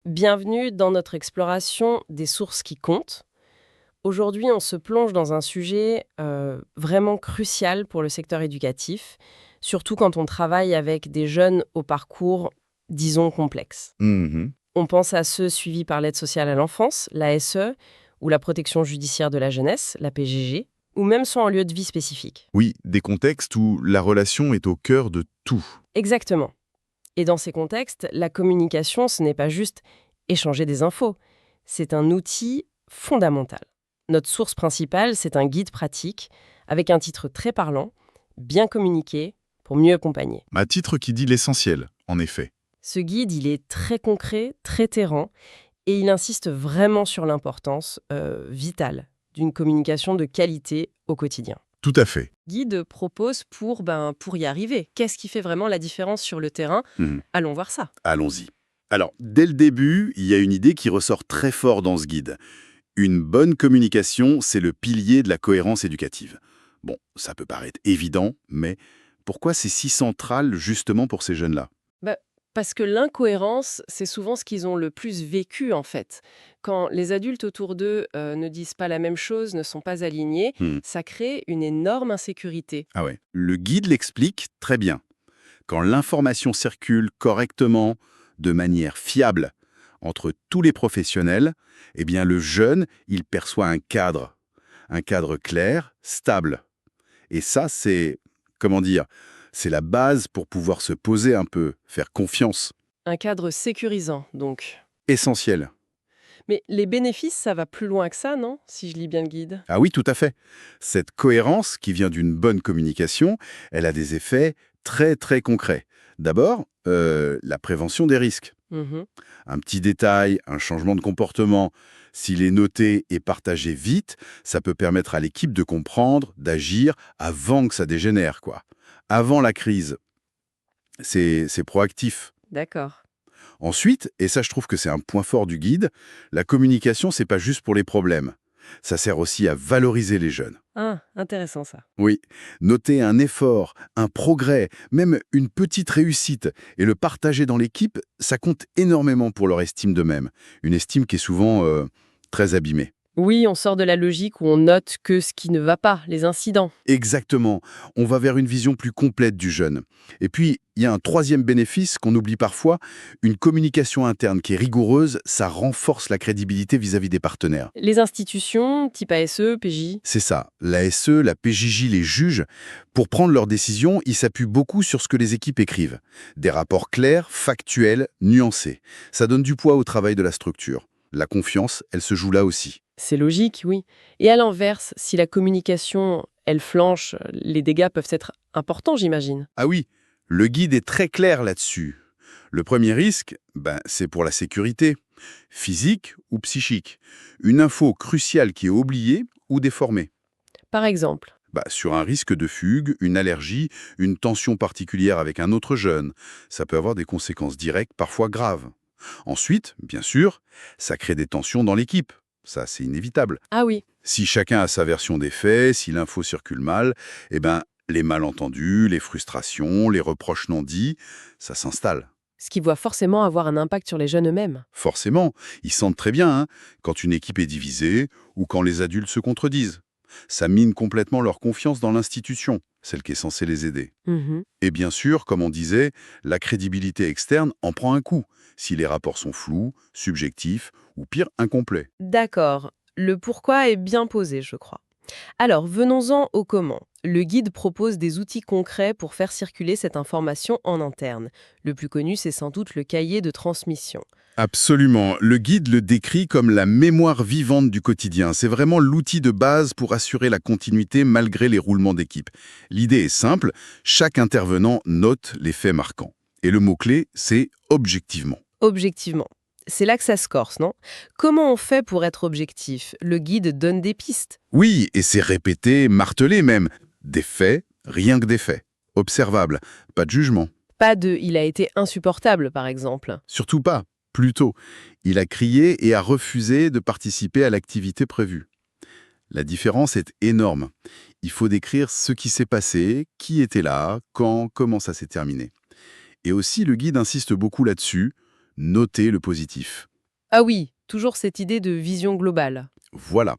Bienvenue dans notre exploration des sources qui comptent. Aujourd'hui, on se plonge dans un sujet vraiment crucial pour le secteur éducatif, surtout quand on travaille avec des jeunes au parcours, disons, complexe. Mhm. On pense à ceux suivis par l'aide sociale à l'enfance, l'ASE, ou la protection judiciaire de la jeunesse, la PJJ, ou même sont en lieu de vie spécifique. Oui, des contextes où la relation est au cœur de tout. Exactement. Et dans ces contextes, la communication, ce n'est pas juste échanger des infos, c'est un outil fondamental. Notre source principale, c'est un guide pratique avec un titre très parlant, bien communiqué, pour mieux accompagner. Un titre qui dit l'essentiel, en effet. Ce guide, il est très concret, très terrant, et il insiste vraiment sur l'importance vitale d'une communication de qualité au quotidien. Tout à fait. Guide propose pour y arriver. Qu'est-ce qui fait vraiment la différence sur le terrain? Mhm. Allons voir ça. Allons-y. Alors, dès le début, il y a une idée qui ressort très fort dans ce guide. Une bonne communication, c'est le pilier de la cohérence éducative. Bon, ça peut paraître évident, mais pourquoi c'est si central justement pour ces jeunes-là? Parce que l'incohérence, c'est souvent ce qu'ils ont le plus vécu, en fait. Quand les adultes autour d'eux ne disent pas la même chose, ne sont pas alignés, Hmm. ça crée une énorme insécurité. Ah ouais. Le guide l'explique très bien. Quand l'information circule correctement, de manière fiable, entre tous les professionnels, eh bien le jeune, il perçoit un cadre clair, stable. Et ça, c'est, comment dire, c'est la base pour pouvoir se poser un peu, faire confiance. Un cadre sécurisant, donc. Essentiel. Mais les bénéfices, ça va plus loin que ça, non? Si je lis bien le guide. Ah oui, tout à fait. Cette cohérence qui vient d'une bonne communication, elle a des effets très très concrets. D'abord, la prévention des risques. Mhm. Un petit détail, un changement de comportement, s'il est noté et partagé vite, ça peut permettre à l'équipe de comprendre, d'agir avant que ça dégénère, quoi. Avant la crise. C'est proactif. D'accord. Ensuite, et ça je trouve que c'est un point fort du guide, la communication, c'est pas juste pour les problèmes. Ça sert aussi à valoriser les jeunes. Ah, intéressant ça. Oui, noter un effort, un progrès, même une petite réussite, et le partager dans l'équipe, ça compte énormément pour leur estime d'eux-mêmes. Une estime qui est souvent très abîmée. Oui, on sort de la logique où on note que ce qui ne va pas, les incidents. Exactement, on va vers une vision plus complète du jeune. Et puis, il y a un troisième bénéfice qu'on oublie parfois, une communication interne qui est rigoureuse, ça renforce la crédibilité vis-à-vis des partenaires. Les institutions, type ASE, PJ. C'est ça, la SE, la PJJ, les juges, pour prendre leurs décisions, ils s'appuient beaucoup sur ce que les équipes écrivent. Des rapports clairs, factuels, nuancés. Ça donne du poids au travail de la structure. La confiance, elle se joue là aussi. C'est logique, oui. Et à l'inverse, si la communication, elle flanche, les dégâts peuvent être importants, j'imagine. Ah oui, le guide est très clair là-dessus. Le premier risque, c'est pour la sécurité, physique ou psychique. Une info cruciale qui est oubliée ou déformée. Par exemple, Sur un risque de fugue, une allergie, une tension particulière avec un autre jeune. Ça peut avoir des conséquences directes, parfois graves. Ensuite, bien sûr, ça crée des tensions dans l'équipe. Ça, c'est inévitable. ah oui, Si chacun a sa version des faits, si l'info circule mal, les malentendus, les frustrations, les reproches non dits, ça s'installe. ce qui doit forcément avoir un impact sur les jeunes eux-mêmes. Forcément, ils sentent très bien quand une équipe est divisée ou quand les adultes se contredisent. Ça mine complètement leur confiance dans l'institution, celle qui est censée les aider. Mhm. Et bien sûr, comme on disait, la crédibilité externe en prend un coup, si les rapports sont flous, subjectifs ou pire, incomplets. D'accord, le pourquoi est bien posé, je crois. Alors, venons-en au comment. Le guide propose des outils concrets pour faire circuler cette information en interne. Le plus connu, c'est sans doute le cahier de transmission. Absolument. Le guide le décrit comme la mémoire vivante du quotidien. C'est vraiment l'outil de base pour assurer la continuité malgré les roulements d'équipe. L'idée est simple, chaque intervenant note les faits marquants. Et le mot-clé, c'est objectivement. Objectivement. C'est là que ça se corse, non? Comment on fait pour être objectif? Le guide donne des pistes. Oui, et c'est répété, martelé même. Des faits, rien que des faits. Observables, pas de jugement. Pas de « il a été insupportable », par exemple. Surtout pas. Plutôt, il a crié et a refusé de participer à l'activité prévue. La différence est énorme. Il faut décrire ce qui s'est passé, qui était là, quand, comment ça s'est terminé. Et aussi, le guide insiste beaucoup là-dessus, noter le positif. Ah oui, toujours cette idée de vision globale. Voilà.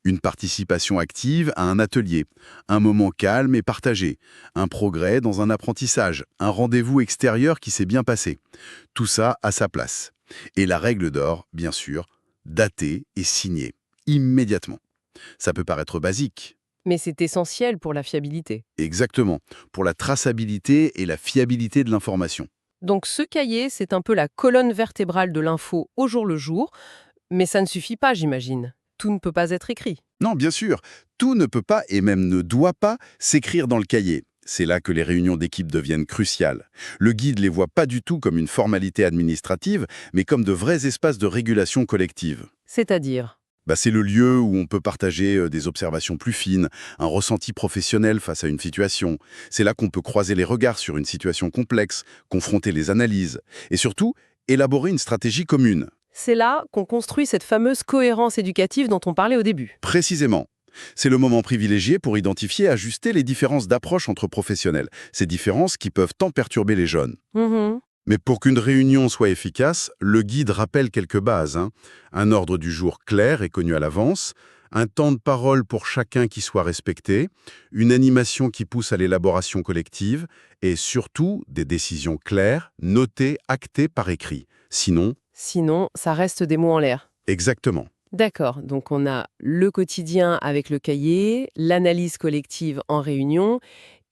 Une participation active à un atelier, un moment calme et partagé, un progrès dans un apprentissage, un rendez-vous extérieur qui s'est bien passé. Tout ça à sa place. Et la règle d'or, bien sûr, dater et signer. Immédiatement. Ça peut paraître basique. Mais c'est essentiel pour la fiabilité. Exactement. Pour la traçabilité et la fiabilité de l'information. Donc ce cahier, c'est un peu la colonne vertébrale de l'info au jour le jour, mais ça ne suffit pas, j'imagine. Tout ne peut pas être écrit. Non, bien sûr, tout ne peut pas et même ne doit pas s'écrire dans le cahier. C'est là que les réunions d'équipe deviennent cruciales. Le guide les voit pas du tout comme une formalité administrative, mais comme de vrais espaces de régulation collective. C'est-à-dire. C'est le lieu où on peut partager des observations plus fines, un ressenti professionnel face à une situation. C'est là qu'on peut croiser les regards sur une situation complexe, confronter les analyses et surtout élaborer une stratégie commune. C'est là qu'on construit cette fameuse cohérence éducative dont on parlait au début. Précisément. C'est le moment privilégié pour identifier et ajuster les différences d'approche entre professionnels, ces différences qui peuvent tant perturber les jeunes. Mhm. Mais pour qu'une réunion soit efficace, le guide rappelle quelques bases. Un ordre du jour clair et connu à l'avance, un temps de parole pour chacun qui soit respecté, une animation qui pousse à l'élaboration collective et surtout des décisions claires, notées, actées par écrit. Sinon, ça reste des mots en l'air. Exactement. D'accord, donc on a le quotidien avec le cahier, l'analyse collective en réunion,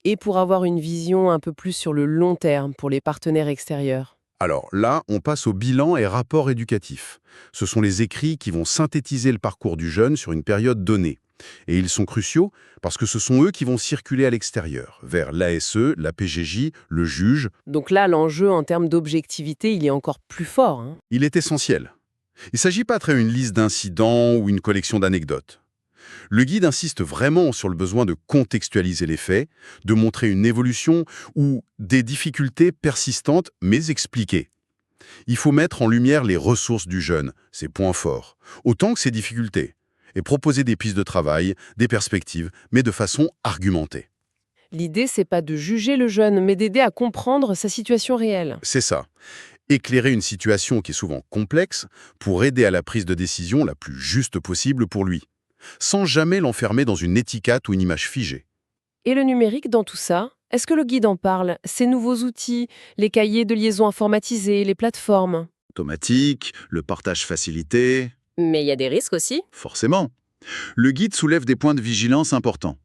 et pour avoir une vision un peu plus sur le long terme pour les partenaires extérieurs. Alors là, on passe au bilan et rapport éducatif. Ce sont les écrits qui vont synthétiser le parcours du jeune sur une période donnée. Et ils sont cruciaux parce que ce sont eux qui vont circuler à l'extérieur, vers l'ASE, la PGJ, le juge. Donc là, l'enjeu en termes d'objectivité, il est encore plus fort, hein. Il est essentiel. Il ne s'agit pas de une liste d'incidents ou une collection d'anecdotes. Le guide insiste vraiment sur le besoin de contextualiser les faits, de montrer une évolution ou des difficultés persistantes mais expliquées. Il faut mettre en lumière les ressources du jeune, ses points forts, autant que ses difficultés, et proposer des pistes de travail, des perspectives, mais de façon argumentée. L'idée, c'est pas de juger le jeune, mais d'aider à comprendre sa situation réelle. C'est ça. Éclairer une situation qui est souvent complexe pour aider à la prise de décision la plus juste possible pour lui, sans jamais l'enfermer dans une étiquette ou une image figée. Et le numérique dans tout ça, est-ce que le guide en parle? Ces nouveaux outils, les cahiers de liaison informatisés, les plateformes? Automatique, le partage facilité, Mais il y a des risques aussi. forcément. Le guide soulève des points de vigilance importants.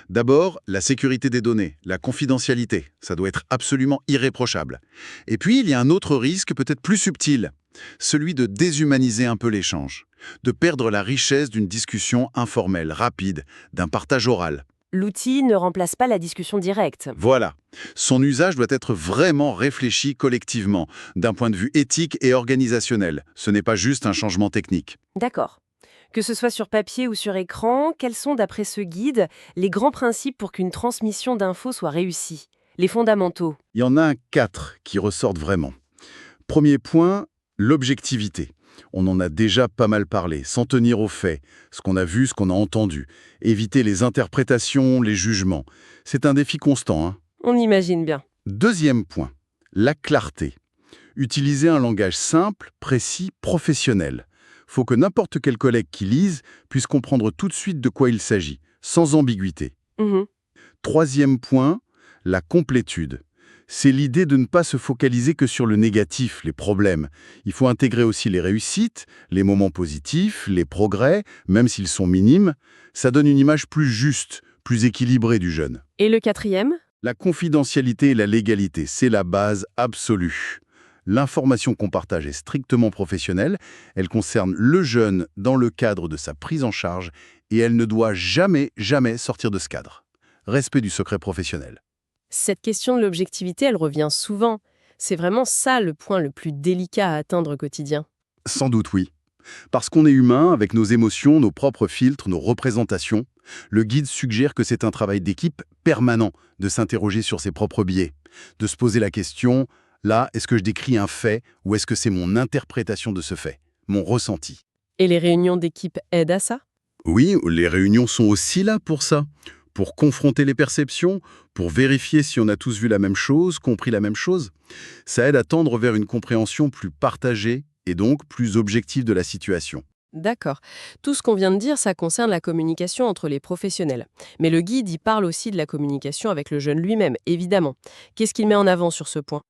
D'abord, la sécurité des données, la confidentialité, ça doit être absolument irréprochable. Et puis, il y a un autre risque peut-être plus subtil, celui de déshumaniser un peu l'échange, de perdre la richesse d'une discussion informelle, rapide, d'un partage oral. L'outil ne remplace pas la discussion directe. Voilà. Son usage doit être vraiment réfléchi collectivement, d'un point de vue éthique et organisationnel. Ce n'est pas juste un changement technique. D'accord. Que ce soit sur papier ou sur écran, quels sont, d'après ce guide, les grands principes pour qu'une transmission d'infos soit réussie? Les fondamentaux. Il y en a 4 qui ressortent vraiment. Premier point, l'objectivité. On en a déjà pas mal parlé, s'en tenir aux faits, ce qu'on a vu, ce qu'on a entendu. Éviter les interprétations, les jugements. C'est un défi constant. On imagine bien. Deuxième point, la clarté. Utiliser un langage simple, précis, professionnel. Faut que n'importe quel collègue qui lise puisse comprendre tout de suite de quoi il s'agit, sans ambiguïté. Mhm. Troisième point, la complétude. C'est l'idée de ne pas se focaliser que sur le négatif, les problèmes. Il faut intégrer aussi les réussites, les moments positifs, les progrès, même s'ils sont minimes. Ça donne une image plus juste, plus équilibrée du jeune. Et le quatrième? La confidentialité et la légalité, c'est la base absolue. L'information qu'on partage est strictement professionnelle, elle concerne le jeune dans le cadre de sa prise en charge et elle ne doit jamais, jamais sortir de ce cadre. Respect du secret professionnel. Cette question de l'objectivité, elle revient souvent. C'est vraiment ça le point le plus délicat à atteindre au quotidien. Sans doute oui. Parce qu'on est humain, avec nos émotions, nos propres filtres, nos représentations, le guide suggère que c'est un travail d'équipe permanent de s'interroger sur ses propres biais, de se poser la question, là, est-ce que je décris un fait ou est-ce que c'est mon interprétation de ce fait, mon ressenti? Et les réunions d'équipe aident à ça? Oui, les réunions sont aussi là pour ça, pour confronter les perceptions, pour vérifier si on a tous vu la même chose, compris la même chose. Ça aide à tendre vers une compréhension plus partagée et donc plus objectif de la situation. D'accord. Tout ce qu'on vient de dire, ça concerne la communication entre les professionnels. Mais le guide, il parle aussi de la communication avec le jeune lui-même, évidemment. Qu'est-ce qu'il met en avant sur ce point?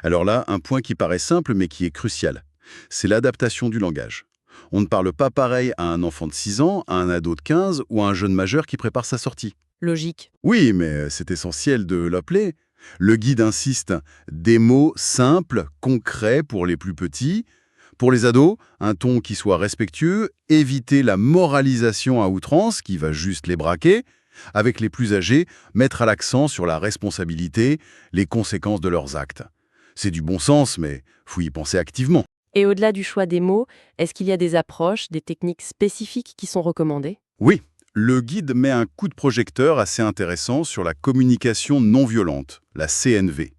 Alors là, un point qui paraît simple mais qui est crucial, c'est l'adaptation du langage. On ne parle pas pareil à un enfant de 6 ans, à un ado de 15 ou à un jeune majeur qui prépare sa sortie. Logique. Oui, mais c'est essentiel de l'appeler. Le guide insiste, des mots simples, concrets pour les plus petits. Pour les ados, un ton qui soit respectueux, éviter la moralisation à outrance qui va juste les braquer. Avec les plus âgés, mettre à l'accent sur la responsabilité, les conséquences de leurs actes. C'est du bon sens, mais faut y penser activement. Et au-delà du choix des mots, est-ce qu'il y a des approches, des techniques spécifiques qui sont recommandées? Oui, le guide met un coup de projecteur assez intéressant sur la communication non violente, la CNV.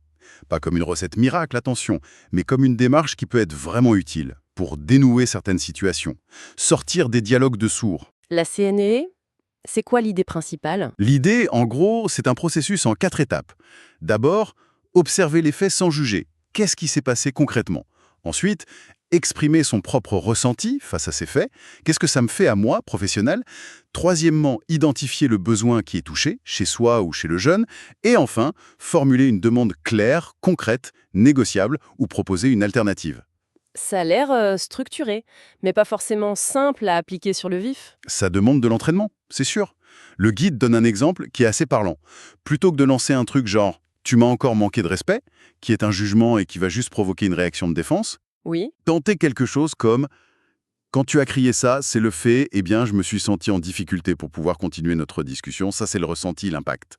Pas comme une recette miracle, attention, mais comme une démarche qui peut être vraiment utile pour dénouer certaines situations, sortir des dialogues de sourds. La CNE, c'est quoi l'idée principale? L'idée, en gros, c'est un processus en 4 étapes. D'abord, observer les faits sans juger. Qu'est-ce qui s'est passé concrètement? Ensuite, exprimer son propre ressenti face à ces faits. Qu'est-ce que ça me fait à moi, professionnel? Troisièmement, identifier le besoin qui est touché, chez soi ou chez le jeune. Et enfin, formuler une demande claire, concrète, négociable ou proposer une alternative. Ça a l'air structuré, mais pas forcément simple à appliquer sur le vif. Ça demande de l'entraînement, c'est sûr. Le guide donne un exemple qui est assez parlant. Plutôt que de lancer un truc genre «tu m'as encore manqué de respect», qui est un jugement et qui va juste provoquer une réaction de défense, Oui. tenter quelque chose comme «quand tu as crié ça, c'est le fait, eh bien je me suis senti en difficulté pour pouvoir continuer notre discussion, ça c'est le ressenti, l'impact.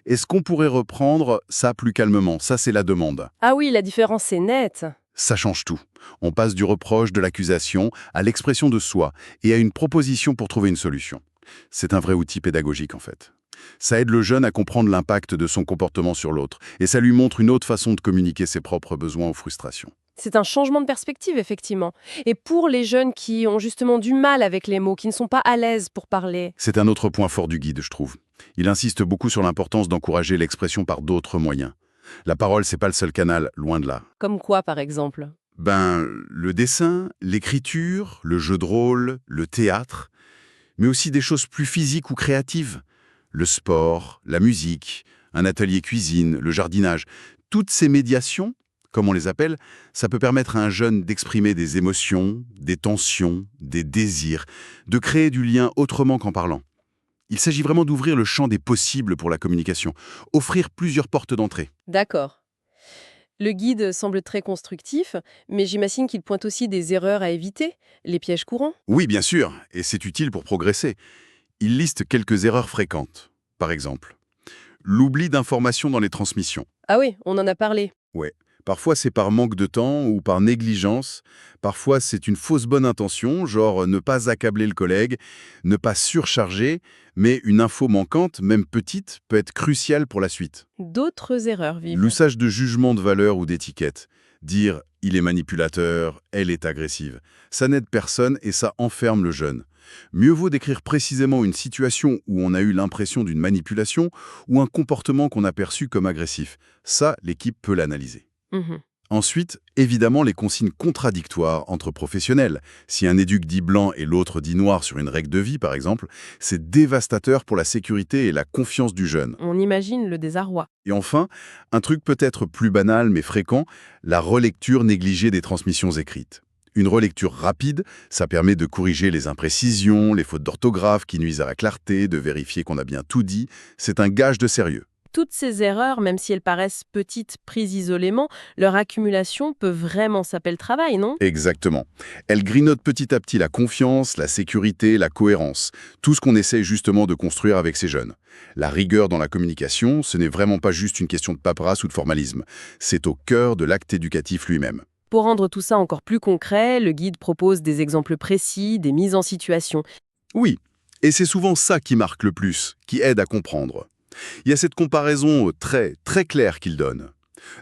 Est-ce qu'on pourrait reprendre ça plus calmement? Ça c'est la demande». Ah oui, la différence est nette. Ça change tout. On passe du reproche, de l'accusation, à l'expression de soi et à une proposition pour trouver une solution. C'est un vrai outil pédagogique en fait. Ça aide le jeune à comprendre l'impact de son comportement sur l'autre et ça lui montre une autre façon de communiquer ses propres besoins ou frustrations. C'est un changement de perspective, effectivement. Et pour les jeunes qui ont justement du mal avec les mots, qui ne sont pas à l'aise pour parler, C'est un autre point fort du guide, je trouve. Il insiste beaucoup sur l'importance d'encourager l'expression par d'autres moyens. La parole, c'est pas le seul canal, loin de là. comme quoi par exemple? Le dessin, l'écriture, le jeu de rôle, le théâtre, mais aussi des choses plus physiques ou créatives. Le sport, la musique, un atelier cuisine, le jardinage. Toutes ces médiations, comme on les appelle, ça peut permettre à un jeune d'exprimer des émotions, des tensions, des désirs, de créer du lien autrement qu'en parlant. Il s'agit vraiment d'ouvrir le champ des possibles pour la communication, offrir plusieurs portes d'entrée. D'accord. Le guide semble très constructif, mais j'imagine qu'il pointe aussi des erreurs à éviter, les pièges courants. Oui, bien sûr, et c'est utile pour progresser. Il liste quelques erreurs fréquentes. Par exemple, l'oubli d'informations dans les transmissions. Ah oui, on en a parlé. Ouais. Parfois, c'est par manque de temps ou par négligence. Parfois, c'est une fausse bonne intention, genre ne pas accabler le collègue, ne pas surcharger, mais une info manquante, même petite, peut être cruciale pour la suite. D'autres erreurs vives. L'usage de jugement de valeur ou d'étiquette. Dire « il est manipulateur, elle est agressive », ça n'aide personne et ça enferme le jeune. Mieux vaut décrire précisément une situation où on a eu l'impression d'une manipulation ou un comportement qu'on a perçu comme agressif. Ça, l'équipe peut l'analyser. Mhm. Ensuite, évidemment, les consignes contradictoires entre professionnels. Si un éduc dit blanc et l'autre dit noir sur une règle de vie, par exemple, c'est dévastateur pour la sécurité et la confiance du jeune. On imagine le désarroi. Et enfin, un truc peut-être plus banal mais fréquent, la relecture négligée des transmissions écrites. Une relecture rapide, ça permet de corriger les imprécisions, les fautes d'orthographe qui nuisent à la clarté, de vérifier qu'on a bien tout dit. C'est un gage de sérieux. Toutes ces erreurs, même si elles paraissent petites prises isolément, leur accumulation peut vraiment s'appeler le travail, non? Exactement. Elle grignote petit à petit la confiance, la sécurité, la cohérence. Tout ce qu'on essaie justement de construire avec ces jeunes. La rigueur dans la communication, ce n'est vraiment pas juste une question de paperasse ou de formalisme. C'est au cœur de l'acte éducatif lui-même. Pour rendre tout ça encore plus concret, le guide propose des exemples précis, des mises en situation. Oui, et c'est souvent ça qui marque le plus, qui aide à comprendre. Il y a cette comparaison très, très claire qu'il donne.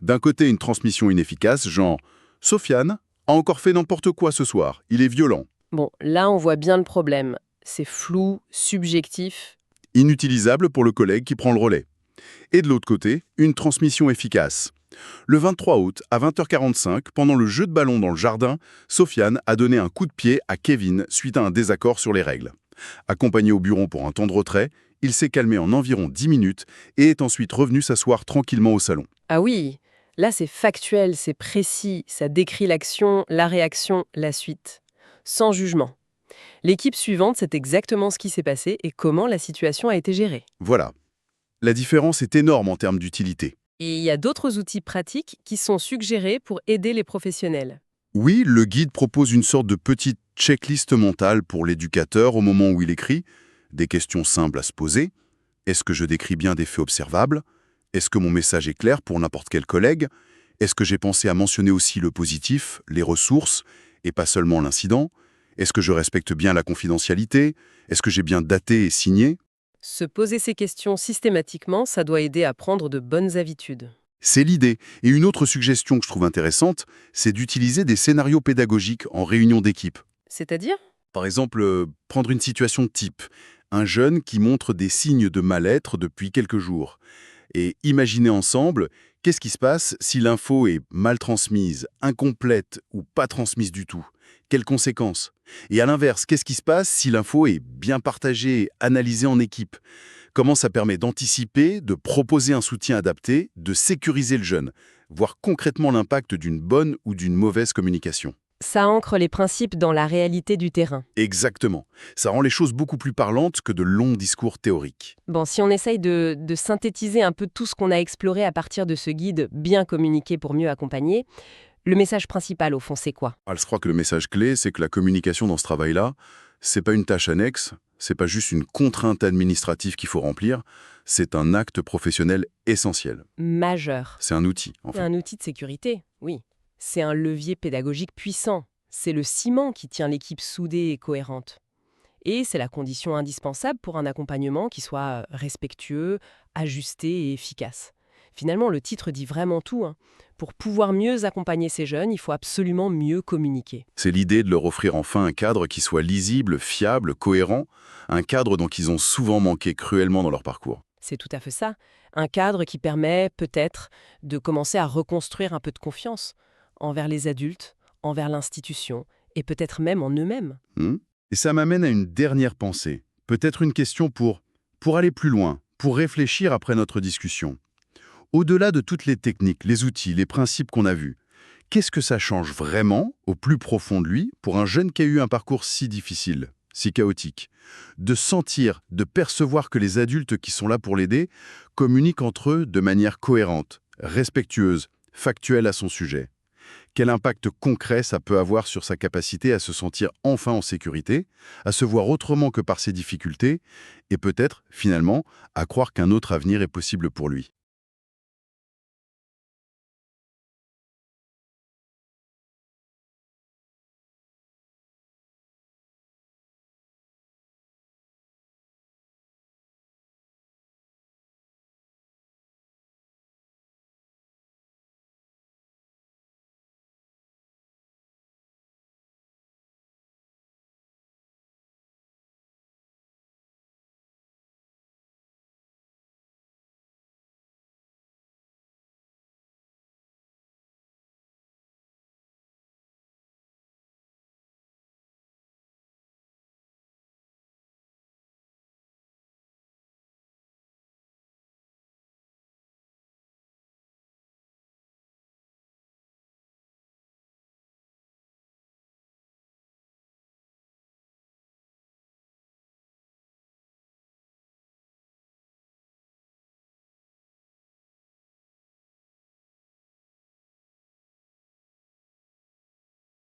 D'un côté, une transmission inefficace, genre « Sofiane a encore fait n'importe quoi ce soir, il est violent ». Bon, là on voit bien le problème. C'est flou, subjectif. Inutilisable pour le collègue qui prend le relais. Et de l'autre côté, une transmission efficace. Le 23 août, à 20h45, pendant le jeu de ballon dans le jardin, Sofiane a donné un coup de pied à Kevin suite à un désaccord sur les règles. Accompagné au bureau pour un temps de retrait, il s'est calmé en environ 10 minutes et est ensuite revenu s'asseoir tranquillement au salon. Ah oui, là c'est factuel, c'est précis, ça décrit l'action, la réaction, la suite. Sans jugement. L'équipe suivante, c'est exactement ce qui s'est passé et comment la situation a été gérée. Voilà. La différence est énorme en termes d'utilité. Et il y a d'autres outils pratiques qui sont suggérés pour aider les professionnels. Oui, le guide propose une sorte de petite checklist mentale pour l'éducateur au moment où il écrit, des questions simples à se poser. Est-ce que je décris bien des faits observables? Est-ce que mon message est clair pour n'importe quel collègue? Est-ce que j'ai pensé à mentionner aussi le positif, les ressources, et pas seulement l'incident? Est-ce que je respecte bien la confidentialité? Est-ce que j'ai bien daté et signé? Se poser ces questions systématiquement, ça doit aider à prendre de bonnes habitudes. C'est l'idée. Et une autre suggestion que je trouve intéressante, c'est d'utiliser des scénarios pédagogiques en réunion d'équipe. C'est-à-dire? Par exemple, prendre une situation type. Un jeune qui montre des signes de mal-être depuis quelques jours. Et imaginer ensemble, qu'est-ce qui se passe si l'info est mal transmise, incomplète ou pas transmise du tout? Quelles conséquences? Et à l'inverse, qu'est-ce qui se passe si l'info est bien partagée, analysée en équipe? Comment ça permet d'anticiper, de proposer un soutien adapté, de sécuriser le jeune, voir concrètement l'impact d'une bonne ou d'une mauvaise communication? Ça ancre les principes dans la réalité du terrain. Exactement. Ça rend les choses beaucoup plus parlantes que de longs discours théoriques. Bon, si on essaye de synthétiser un peu tout ce qu'on a exploré à partir de ce guide bien communiqué pour mieux accompagner, le message principal, au fond, c'est quoi? Je crois que le message clé, c'est que la communication dans ce travail-là, c'est pas une tâche annexe, c'est pas juste une contrainte administrative qu'il faut remplir, c'est un acte professionnel essentiel. Majeur. C'est un outil, en C'est fait. un outil de sécurité, oui. C'est un levier pédagogique puissant. C'est le ciment qui tient l'équipe soudée et cohérente. Et c'est la condition indispensable pour un accompagnement qui soit respectueux, ajusté et efficace. Finalement, le titre dit vraiment tout, hein. Pour pouvoir mieux accompagner ces jeunes, il faut absolument mieux communiquer. C'est l'idée de leur offrir enfin un cadre qui soit lisible, fiable, cohérent, un cadre dont ils ont souvent manqué cruellement dans leur parcours. C'est tout à fait ça. Un cadre qui permet peut-être de commencer à reconstruire un peu de confiance envers les adultes, envers l'institution et peut-être même en eux-mêmes. Et ça m'amène à une dernière pensée, peut-être une question pour aller plus loin, pour réfléchir après notre discussion. Au-delà de toutes les techniques, les outils, les principes qu'on a vus, qu'est-ce que ça change vraiment, au plus profond de lui, pour un jeune qui a eu un parcours si difficile, si chaotique? De sentir, de percevoir que les adultes qui sont là pour l'aider communiquent entre eux de manière cohérente, respectueuse, factuelle à son sujet. Quel impact concret ça peut avoir sur sa capacité à se sentir enfin en sécurité, à se voir autrement que par ses difficultés, et peut-être, finalement, à croire qu'un autre avenir est possible pour lui.